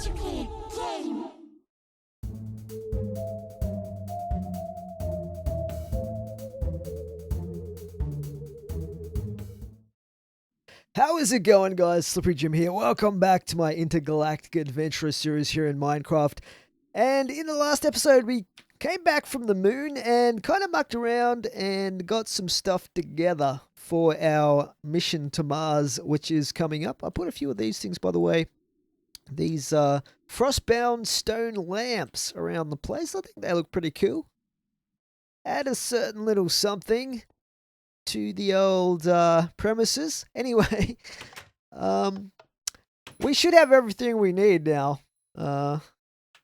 Educate Game. How is it going, guys? Slippery Jim here. Welcome back to my Intergalactic Adventurer series here in Minecraft. And in the last episode, we came back from the moon and kind of mucked around and got some stuff together for our mission to Mars, which is coming up. I put a few of these things, by the way. These frostbound stone lamps around the place. I think they look pretty cool. Add a certain little something to the old premises. Anyway, we should have everything we need now.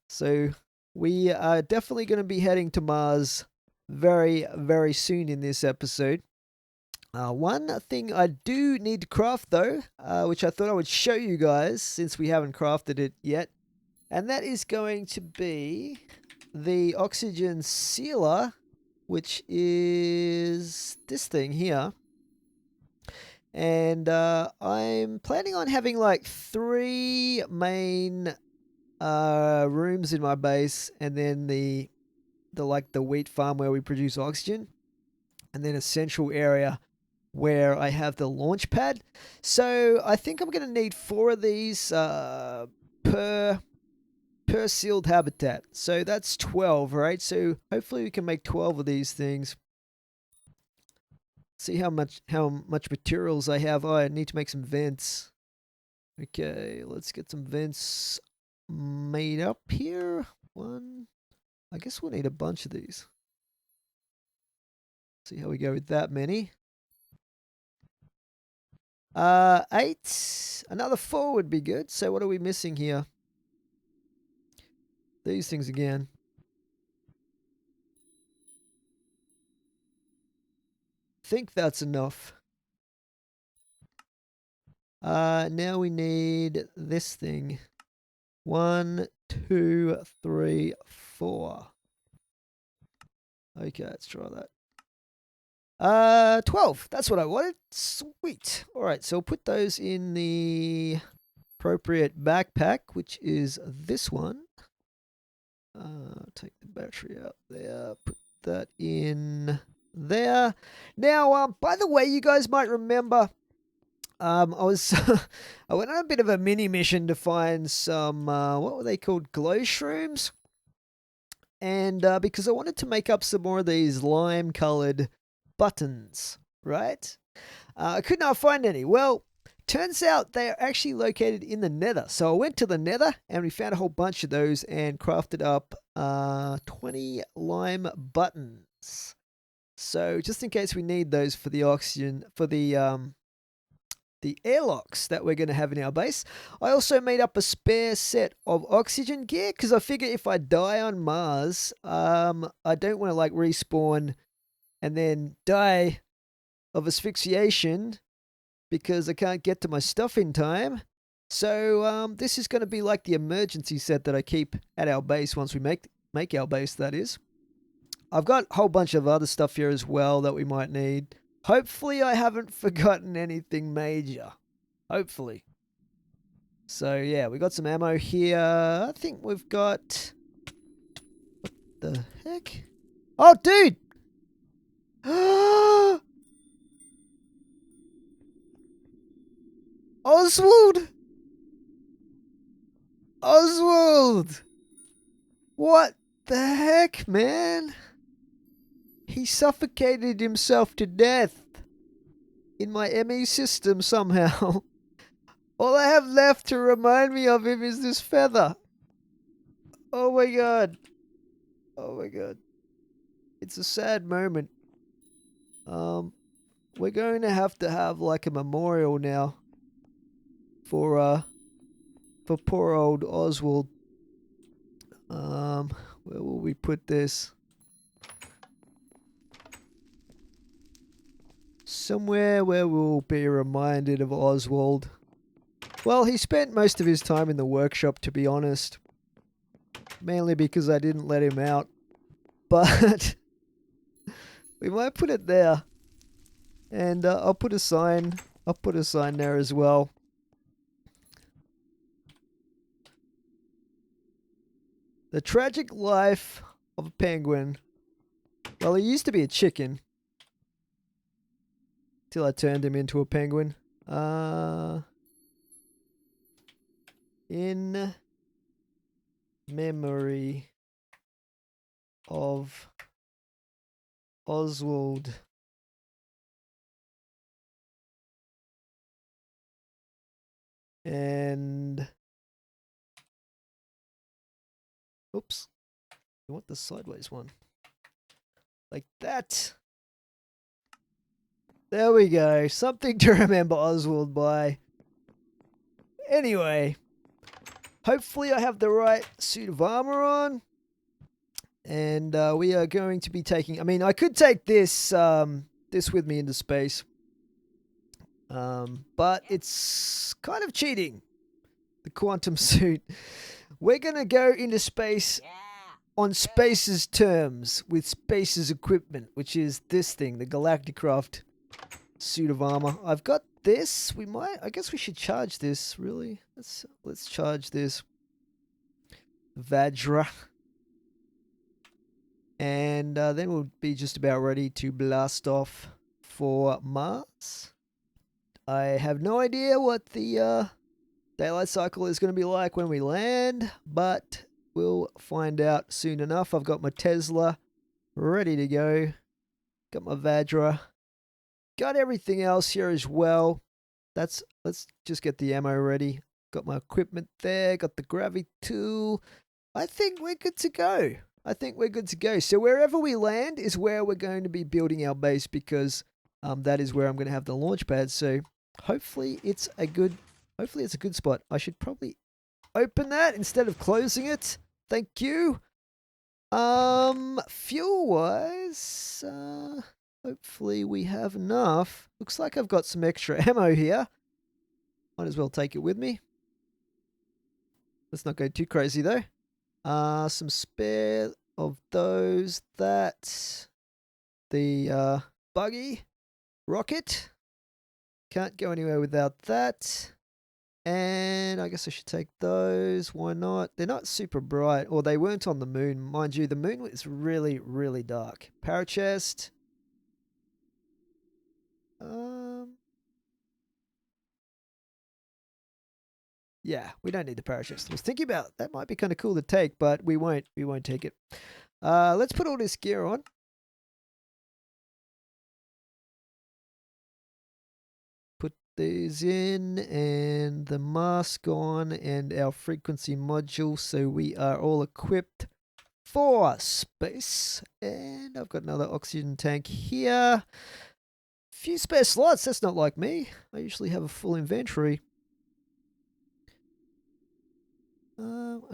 So we are definitely going to be heading to Mars very, very soon in this episode. One thing I do need to craft though, which I thought I would show you guys since we haven't crafted it yet, and that is going to be the oxygen sealer, which is this thing here. And I'm planning on having like 3 main rooms in my base, and then the wheat farm where we produce oxygen, and then a central area where I have the launch pad. So I think I'm going to need 4 of these per sealed habitat. So that's 12, right? So hopefully we can make 12 of these things. See how much materials I have. Oh, I need to make some vents. Okay, let's get some vents made up here. 1. I guess we'll need a bunch of these. See how we go with that many. 8. Another 4 would be good. So what are we missing here? These things again. Think that's enough. Now we need this thing. 1, 2, 3, 4. Okay, let's try that. 12. That's what I wanted. Sweet. All right, so we'll put those in the appropriate backpack, which is this one. Take the battery out there. Put that in there. Now, by the way, you guys might remember, I went on a bit of a mini mission to find some, what were they called? Glow shrooms. And because I wanted to make up some more of these lime-colored buttons, right? I could not find any. Well, turns out they are actually located in the nether. So I went to the nether and we found a whole bunch of those and crafted up 20 lime buttons. So just in case we need those for the oxygen, for the airlocks that we're going to have in our base. I also made up a spare set of oxygen gear because I figure if I die on Mars, I don't want to like respawn and then die of asphyxiation because I can't get to my stuff in time. So this is going to be like the emergency set that I keep at our base once we make our base, that is. I've got a whole bunch of other stuff here as well that we might need. Hopefully I haven't forgotten anything major. Hopefully. So yeah, we got some ammo here. I think we've got... What the heck? Oh, dude! Oswald! Oswald! What the heck, man? He suffocated himself to death in my ME system somehow. All I have left to remind me of him is this feather. Oh my god. Oh my god. It's a sad moment. We're going to have like a memorial now for poor old Oswald. Where will we put this? Somewhere where we'll be reminded of Oswald. Well, he spent most of his time in the workshop, to be honest. Mainly because I didn't let him out. But we might put it there. And I'll put a sign. I'll put a sign there as well. The tragic life of a penguin. Well, he used to be a chicken. Till I turned him into a penguin. In memory of Oswald. And oops. I want the sideways one. Like that. There we go. Something to remember Oswald by. Anyway. Hopefully I have the right suit of armor on. And we are going to be taking... I mean, I could take this this with me into space. But it's kind of cheating. The quantum suit. We're going to go into space on Space's terms with Space's equipment, which is this thing, the Galacticraft suit of armor. I've got this. We might... I guess we should charge this, really. Let's charge this. Vajra. And then we'll be just about ready to blast off for Mars. I have no idea what the daylight cycle is going to be like when we land, but we'll find out soon enough. I've got my Tesla ready to go. Got my Vajra. Got everything else here as well. Let's just get the ammo ready. Got my equipment there. Got the gravity tool. I think we're good to go. So wherever we land is where we're going to be building our base, because that is where I'm going to have the launch pad. So hopefully it's a good spot. I should probably open that instead of closing it. Thank you. Fuel wise, hopefully we have enough. Looks like I've got some extra ammo here. Might as well take it with me. Let's not go too crazy though. Some spare of those. That's the buggy rocket. Can't go anywhere without that. And I guess I should take those. Why not? They're not super bright, or they weren't on the moon. Mind you, the moon was really, really dark. Parachest. Yeah, we don't need the parachest. I was thinking about that might be kind of cool to take, but we won't take it. Let's put all this gear on. Put these in and the mask on and our frequency module, so we are all equipped for space. And I've got another oxygen tank here. Few spare slots. That's not like me. I usually have a full inventory.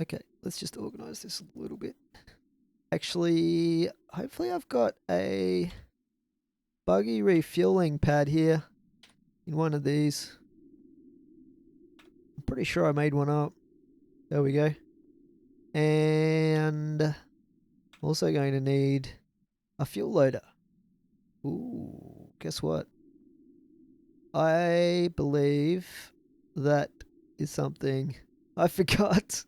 Okay, let's just organize this a little bit. Actually, hopefully I've got a buggy refueling pad here in one of these. I'm pretty sure I made one up. There we go. And I'm also going to need a fuel loader. Ooh, guess what? I believe that is something I forgot.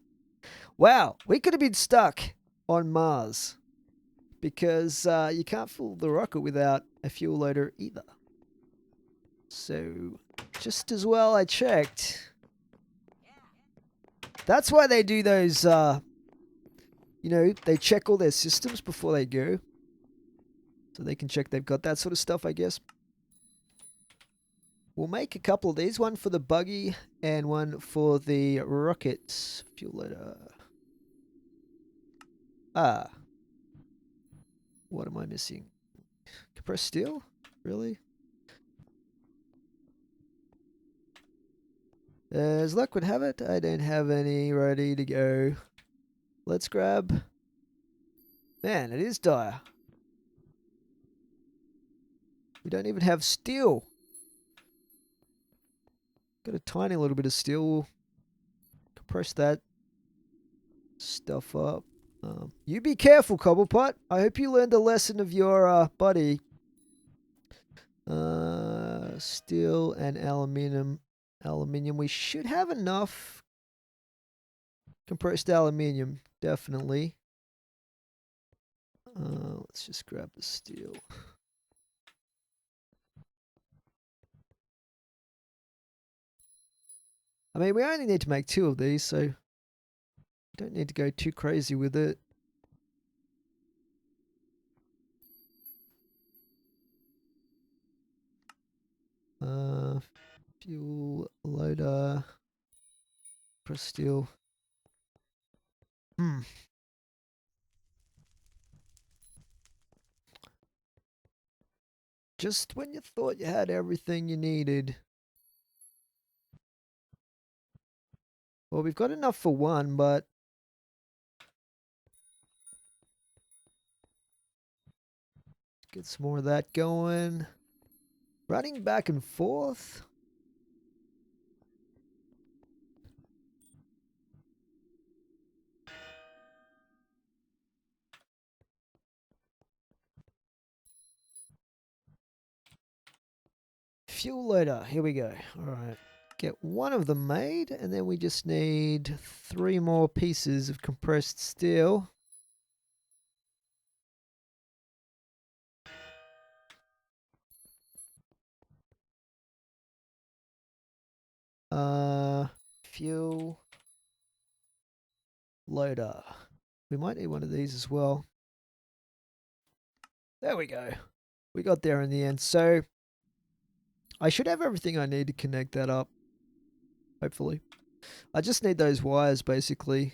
Wow, we could have been stuck on Mars because you can't fuel the rocket without a fuel loader either. So, just as well I checked. That's why they do those, you know, they check all their systems before they go. So they can check they've got that sort of stuff, I guess. We'll make a couple of these. One for the buggy and one for the rocket fuel loader. What am I missing? Compressed steel? Really? As luck would have it, I don't have any ready to go. Let's grab... Man, it is dire. We don't even have steel. Got a tiny little bit of steel. We'll compress that stuff up. You be careful, Cobblepot. I hope you learned a lesson of your buddy. Steel and aluminium. We should have enough compressed aluminium. definitely. Let's just grab the steel. I mean, we only need to make 2 of these, so don't need to go too crazy with it. Fuel loader. Press steel. Just when you thought you had everything you needed. Well, we've got enough for 1, but get some more of that going. Running back and forth. Fuel loader. Here we go. All right. Get 1 of them made, and then we just need 3 more pieces of compressed steel. Fuel loader. We might need one of these as well. There we go. We got there in the end. So I should have everything I need to connect that up. Hopefully. I just need those wires basically.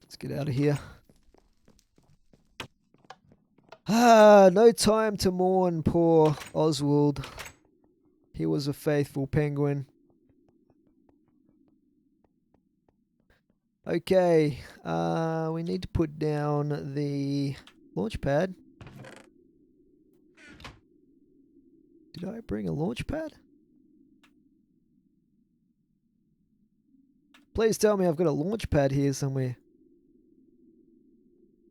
Let's get out of here. No time to mourn poor Oswald. He was a faithful penguin. Okay, we need to put down the launch pad. Did I bring a launch pad? Please tell me I've got a launch pad here somewhere.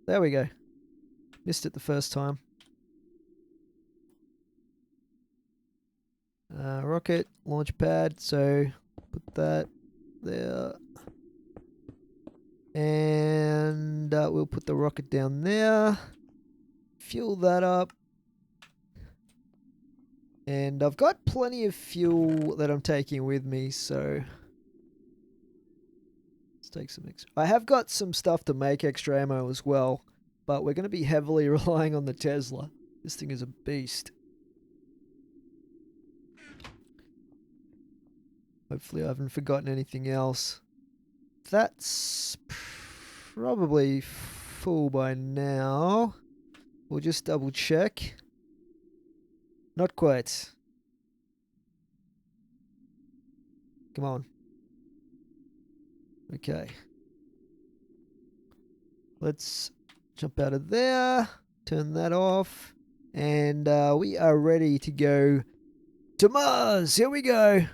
There we go. Missed it the first time. Rocket, launch pad, so put that there. And we'll put the rocket down there. Fuel that up. And I've got plenty of fuel that I'm taking with me, so let's take some extra. I have got some stuff to make extra ammo as well, but we're going to be heavily relying on the Tesla. This thing is a beast. Hopefully I haven't forgotten anything else. That's probably full by now. We'll just double check. Not quite. Come on. Okay. Let's jump out of there. Turn that off. And we are ready to go to Mars. Here we go.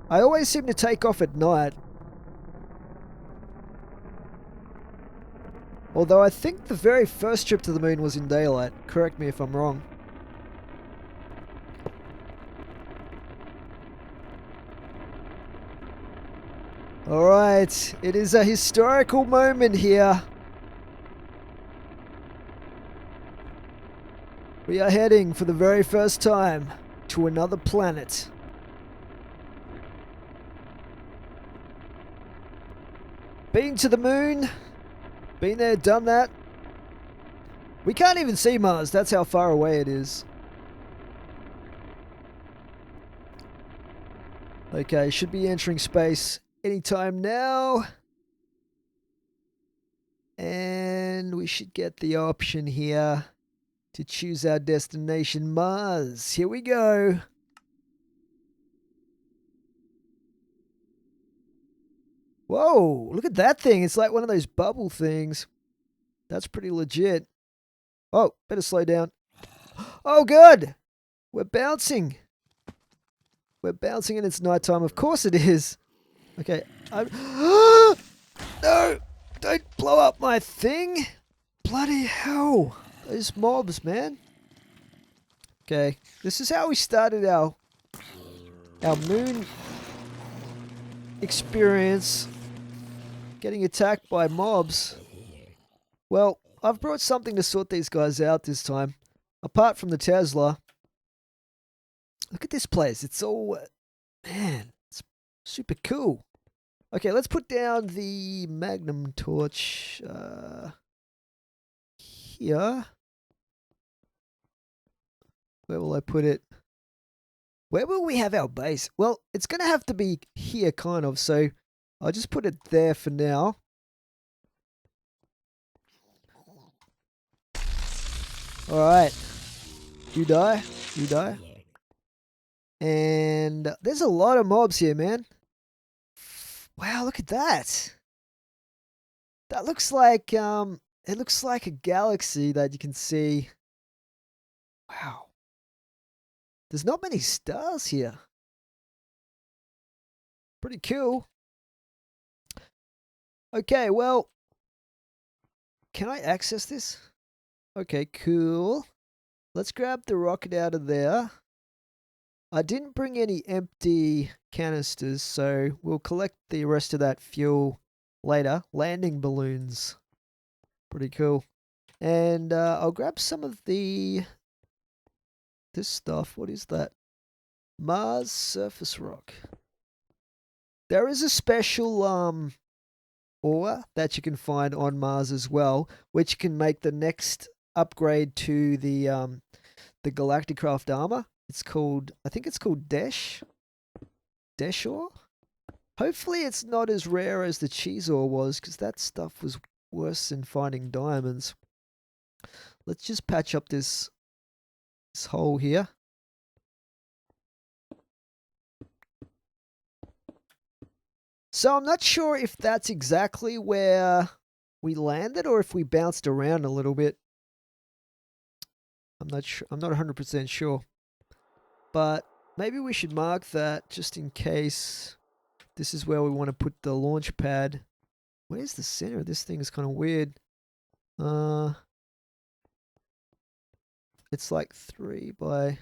I always seem to take off at night. Although I think the very first trip to the moon was in daylight. Correct me if I'm wrong. Alright, it is a historical moment here. We are heading for the very first time to another planet. Been to the moon. Been there, done that. We can't even see Mars. That's how far away it is. Okay, should be entering space anytime now. And we should get the option here to choose our destination, Mars. Here we go. Whoa, look at that thing. It's like one of those bubble things. That's pretty legit. Oh, better slow down. Oh, good. We're bouncing. We're bouncing and it's nighttime. Of course it is. Okay. No! Don't blow up my thing. Bloody hell. Those mobs, man. Okay. This is how we started our our moon experience getting attacked by mobs. Well, I've brought something to sort these guys out this time. Apart from the Tesla. Look at this place. It's all... Man, it's super cool. Okay, let's put down the magnum torch here. Where will I put it? Where will we have our base? Well, it's going to have to be here, kind of. So I'll just put it there for now. All right. You die. You die. And there's a lot of mobs here, man. Wow, look at that. That looks like it looks like a galaxy that you can see. Wow. There's not many stars here. Pretty cool. Okay, well, can I access this? Okay, cool. Let's grab the rocket out of there. I didn't bring any empty canisters, so we'll collect the rest of that fuel later. Landing balloons. Pretty cool. And I'll grab some of this stuff. What is that? Mars surface rock. There is a special ore that you can find on Mars as well, which can make the next upgrade to the Galacticraft armor. It's called, I think it's called Desh ore. Hopefully it's not as rare as the cheese ore was, because that stuff was worse than finding diamonds. Let's just patch up this hole here. So I'm not sure if that's exactly where we landed or if we bounced around a little bit. I'm not sure. I'm not 100% sure. But maybe we should mark that just in case this is where we want to put the launch pad. Where's the center? This thing is kind of weird. It's like 3 by...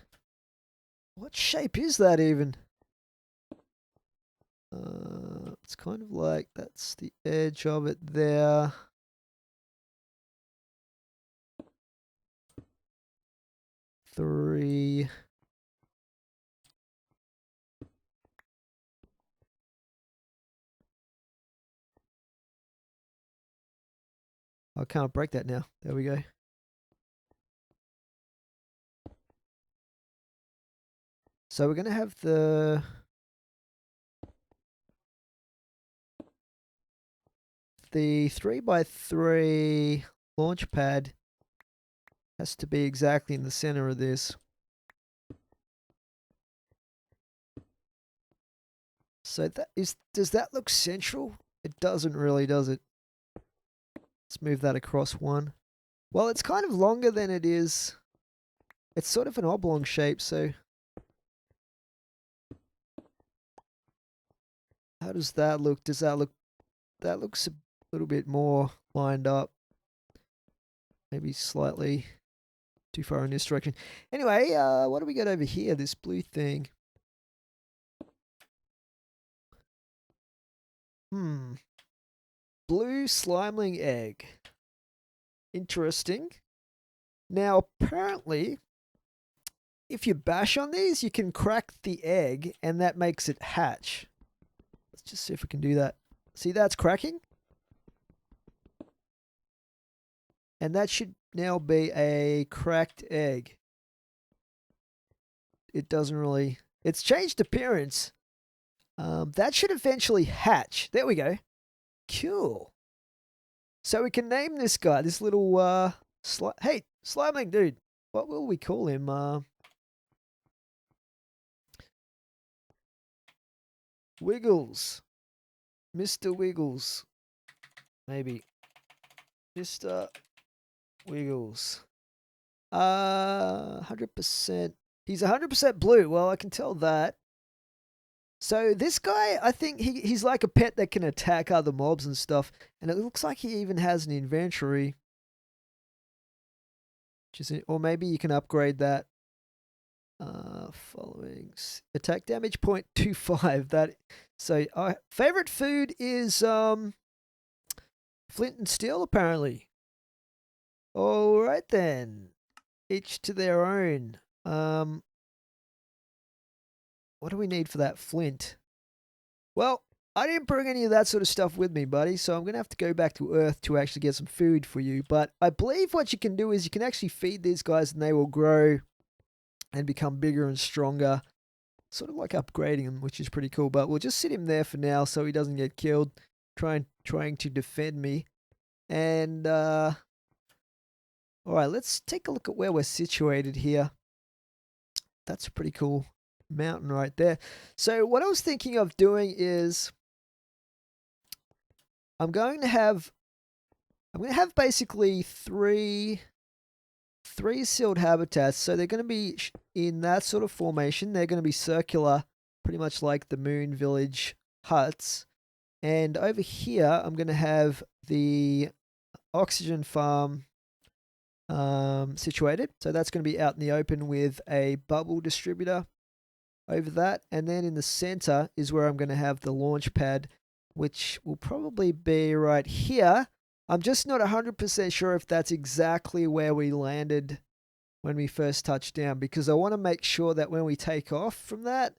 What shape is that even? It's kind of like that's the edge of it there. Three. I can't break that now. There we go. So we're going to have the 3 by 3 launch pad has to be exactly in the center of this. So does that look central? It doesn't really, does it? Let's move that across 1. Well, it's kind of longer than it is. It's sort of an oblong shape, so how does that look? Does that look... That looks a little bit more lined up. Maybe slightly too far in this direction. Anyway, what do we got over here? This blue thing. Blue Slimeling egg. Interesting. Now, apparently, if you bash on these, you can crack the egg, and that makes it hatch. Let's just see if we can do that. See, that's cracking. And that should now be a cracked egg. It doesn't really... It's changed appearance. That should eventually hatch. There we go. Cool. So we can name this guy, this little... Hey, Slimeling dude. What will we call him? Wiggles. Mr. Wiggles. Maybe. Mr. Wiggles. 100%. He's 100% blue. Well, I can tell that. So this guy, I think he's like a pet that can attack other mobs and stuff. And it looks like he even has an inventory. Or maybe you can upgrade that. Following attack damage 0.25. That so favorite food is flint and steel apparently. All right then, each to their own. What do we need for that flint? Well, I didn't bring any of that sort of stuff with me, buddy, so I'm going to have to go back to Earth to actually get some food for you. But I believe what you can do is you can actually feed these guys and they will grow and become bigger and stronger. Sort of like upgrading him, which is pretty cool. But we'll just sit him there for now so he doesn't get killed. Trying to defend me. And, alright, let's take a look at where we're situated here. That's a pretty cool mountain right there. So what I was thinking of doing is I'm going to have basically three sealed habitats. So they're going to be in that sort of formation. They're going to be circular, pretty much like the Moon Village huts. And over here, I'm going to have the oxygen farm situated. So that's going to be out in the open with a bubble distributor over that. And then in the center is where I'm going to have the launch pad, which will probably be right here. I'm just not 100% sure if that's exactly where we landed when we first touched down, because I want to make sure that when we take off from that,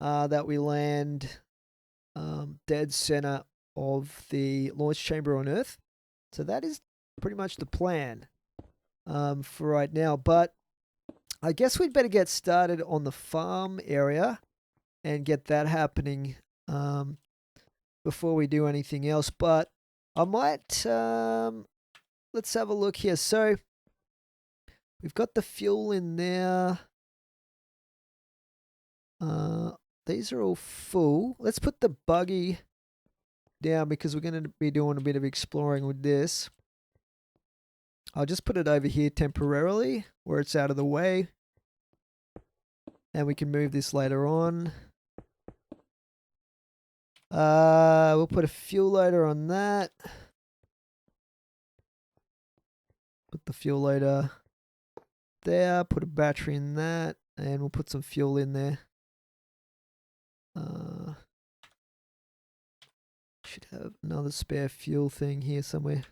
that we land dead center of the launch chamber on Earth. So that is pretty much the plan for right now. But I guess we'd better get started on the farm area and get that happening before we do anything else. But I might, let's have a look here. So we've got the fuel in there. These are all full. Let's put the buggy down because we're going to be doing a bit of exploring with this. I'll just put it over here temporarily where it's out of the way. And we can move this later on. We'll put a fuel loader on that. Put the fuel loader there. Put a battery in that. And we'll put some fuel in there. Should have another spare fuel thing here somewhere.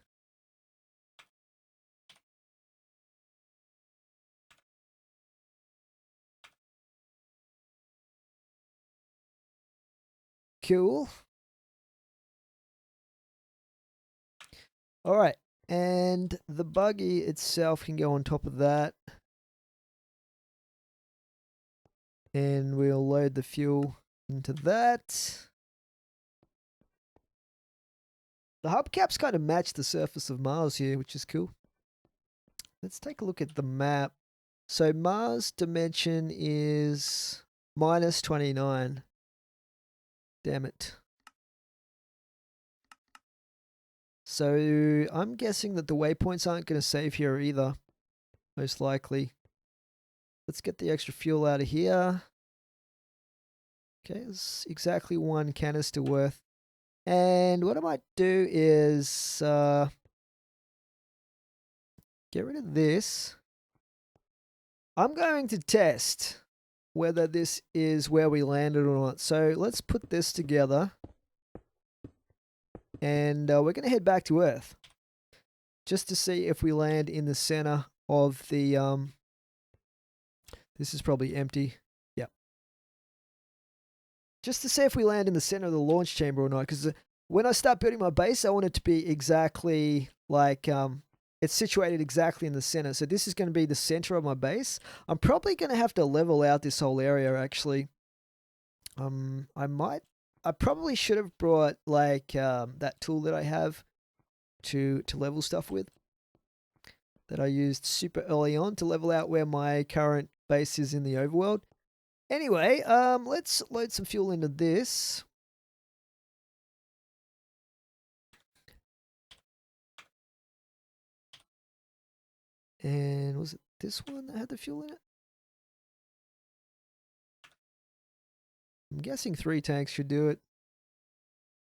Cool. All right. And the buggy itself can go on top of that. And we'll load the fuel into that. The hubcaps kind of match the surface of Mars here, which is cool. Let's take a look at the map. So Mars dimension is -29. Damn it. So I'm guessing that the waypoints aren't going to save here either. Most likely. Let's get the extra fuel out of here. Okay, it's exactly one canister worth. And what I might do is get rid of this. I'm going to test whether this is where we landed or not. So let's put this together. And we're going to head back to Earth. Just to see if we land in the center of the... this is probably empty. Yep. Just to see if we land in the center of the launch chamber or not. Because when I start building my base, I want it to be exactly like... it's situated exactly in the center. So this is going to be the center of my base. I'm probably going to have to level out this whole area, actually. I probably should have brought like that tool that I have to level stuff with. That I used super early on to level out where my current base is in the overworld. Anyway, let's load some fuel into this. And was it this one that had the fuel in it? I'm guessing 3 tanks should do it.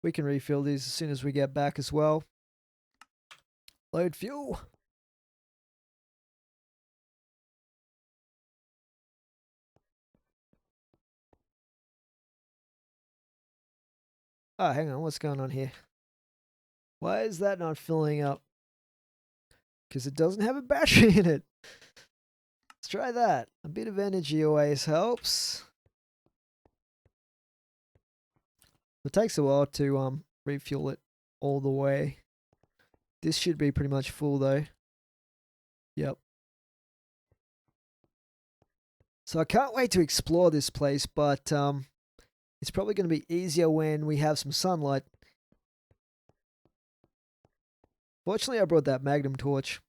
We can refill these as soon as we get back as well. Load fuel. Oh, hang on. What's going on here? Why is that not filling up? Because it doesn't have a battery in it. Let's try that. A bit of energy always helps. It takes a while to refuel it all the way. This should be pretty much full though. Yep. So I can't wait to explore this place, but it's probably going to be easier when we have some sunlight. Fortunately, I brought that magnum torch.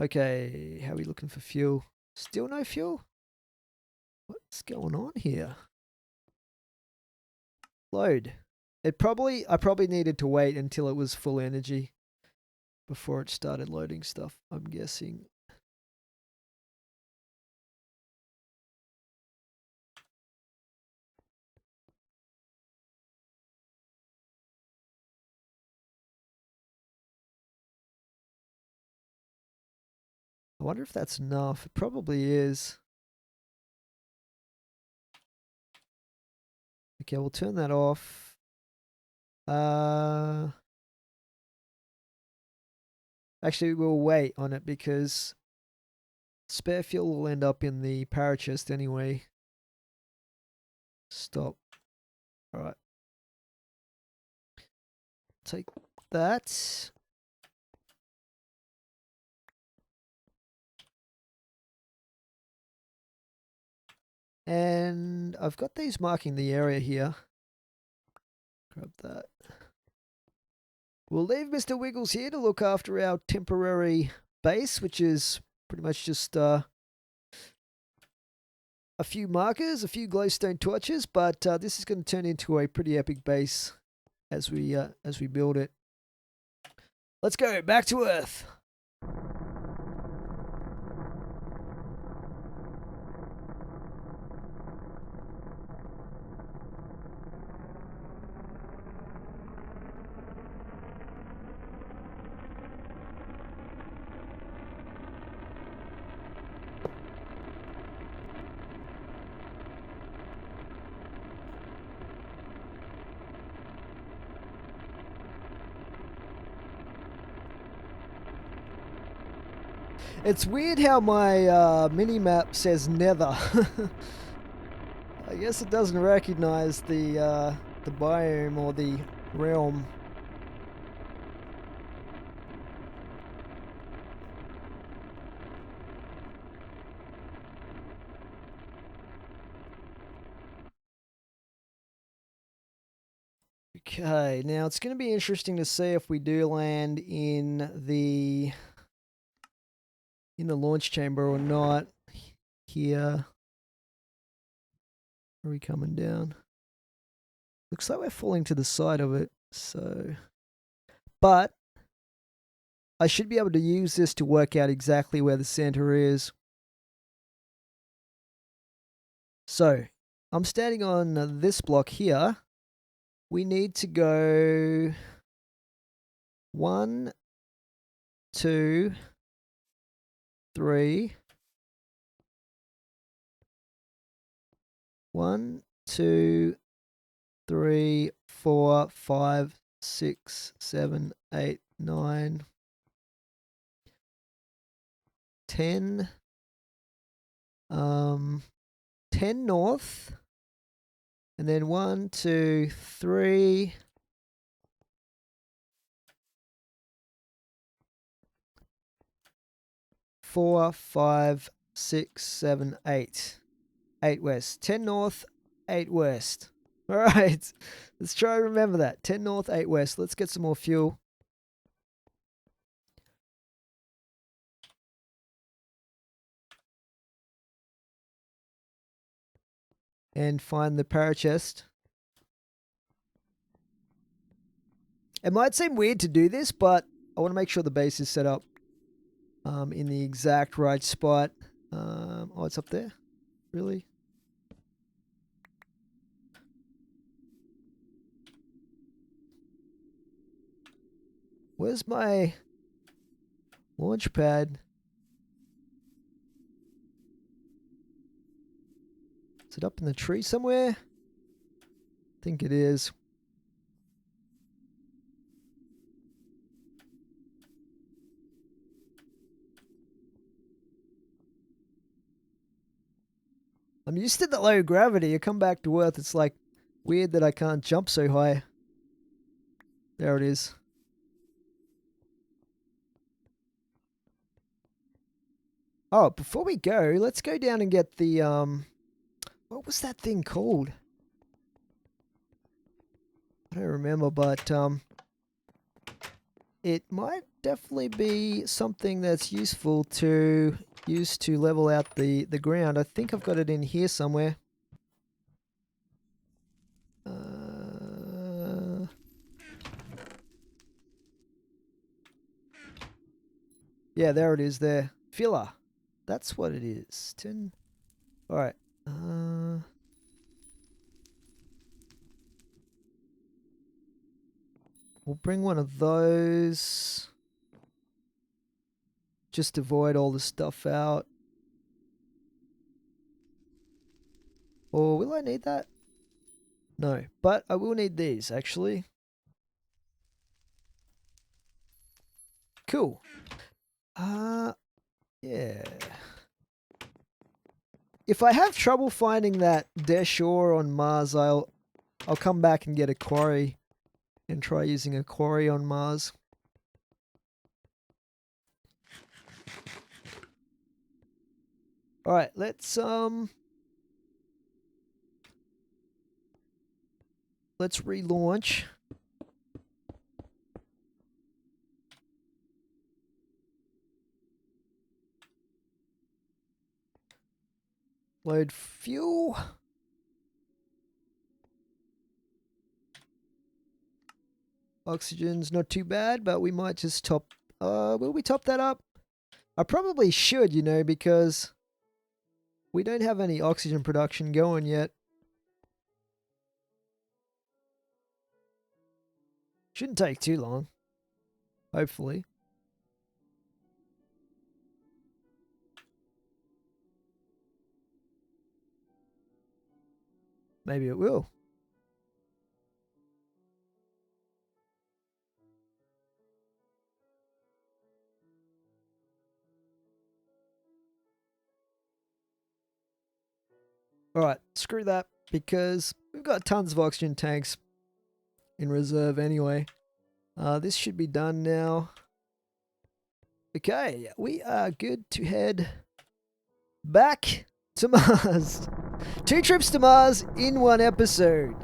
Okay, how are we looking for fuel? Still no fuel? What's going on here? Load. I probably needed to wait until it was full energy before it started loading stuff, I'm guessing. I wonder if that's enough. It probably is. Okay, we'll turn that off. Actually, we'll wait on it because spare fuel will end up in the power chest anyway. Stop. Alright. Take that. And I've got these marking the area here. Grab that. We'll leave Mr. Wiggles here to look after our temporary base, which is pretty much just a few markers, a few glowstone torches, but this is going to turn into a pretty epic base as we build it. Let's go back to Earth. It's weird how my minimap says nether. I guess it doesn't recognize the biome or the realm. Okay, now it's going to be interesting to see if we do land in the launch chamber or not. Here. Are we coming down? Looks like we're falling to the side of it, so... But I should be able to use this to work out exactly where the center is. So, I'm standing on this block here. We need to go 1, 2, 3. 1, 2, 3, 4, 5, 6, 7, 8, 9, 10. 10 north. And then 1, 2, 3. 4, 5, 6, 7, 8. 8 west. 10 north, 8 west. All right. Let's try and remember that. 10 north, 8 west. Let's get some more fuel. And find the parachest. It might seem weird to do this, but I want to make sure the base is set up in the exact right spot. Oh, it's up there? Really? Where's my launch pad? Is it up in the tree somewhere? I think it is. I'm used to the low gravity. I come back to Earth, it's like weird that I can't jump so high. There it is. Oh, before we go, let's go down and get the, what was that thing called? I don't remember, but, it might definitely be something that's useful to use to level out the ground. I think I've got it in here somewhere. Yeah, there it is there. Filler. That's what it is. 10. Alright. We'll bring one of those. Just to void all the stuff out. Or will I need that? No. But I will need these, actually. Cool. Yeah. If I have trouble finding that Desh ore on Mars, I'll come back and get a quarry and try using a quarry on Mars. Alright, let's relaunch. Load fuel. Oxygen's not too bad, but we might just top... will we top that up? I probably should, you know, because we don't have any oxygen production going yet. Shouldn't take too long. Hopefully. Maybe it will. Alright, screw that, because we've got tons of oxygen tanks in reserve anyway. This should be done now. Okay, we are good to head back to Mars. 2 trips to Mars in 1 episode.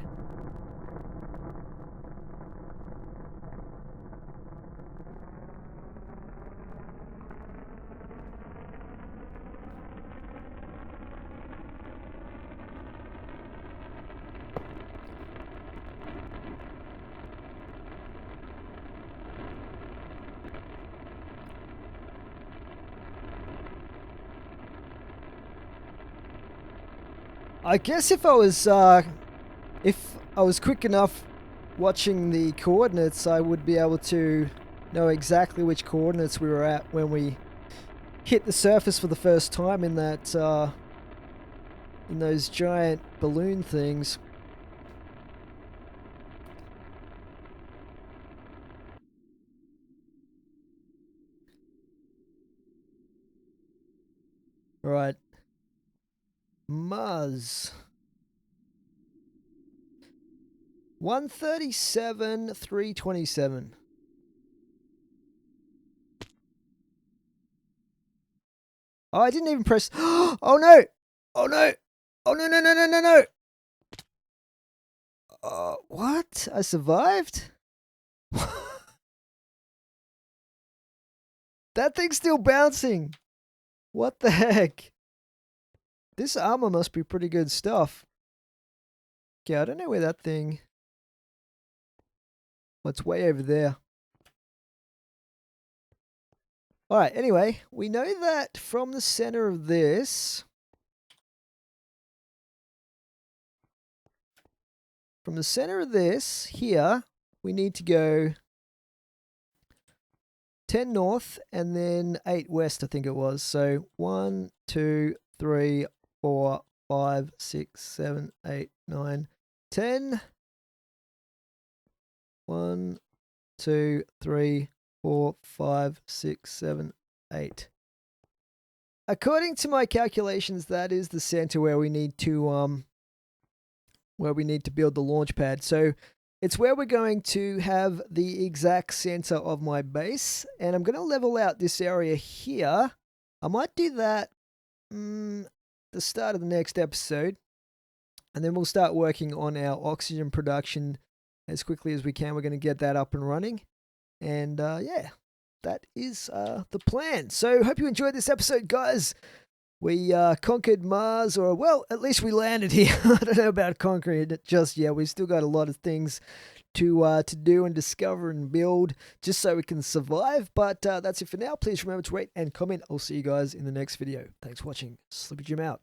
I guess if I was quick enough watching the coordinates, I would be able to know exactly which coordinates we were at when we hit the surface for the first time in that in those giant balloon things. All right. Mars. 137, 327. Oh, I didn't even press. Oh no! Oh no! Oh no! No! No! No! No! No! What? I survived? That thing's still bouncing. What the heck? This armor must be pretty good stuff. Okay, I don't know where that thing... Oh, it's way over there. Alright, anyway, we know that from the center of this... From the center of this, here, we need to go 10 north and then 8 west, I think it was. So 1, 2, 3, 4, 5, 6, 7, 8, 9, 10. 1, 2, 3, 4, 5, 6, 7, 8. according to my calculations, that is the center where we need to build the launch pad. So it's where we're going to have the exact center of my base, and I'm going to level out this area here. I might do that the start of the next episode, and then we'll start working on our oxygen production as quickly as we can. We're going to get that up and running, and yeah, that is the plan. So hope you enjoyed this episode, guys. We conquered Mars, or well, at least we landed here. I don't know about conquering it just yet. We've still got a lot of things to do and discover and build just so we can survive. But that's it for now. Please remember to rate and comment. I'll see you guys in the next video. Thanks for watching. Slippy Jim out.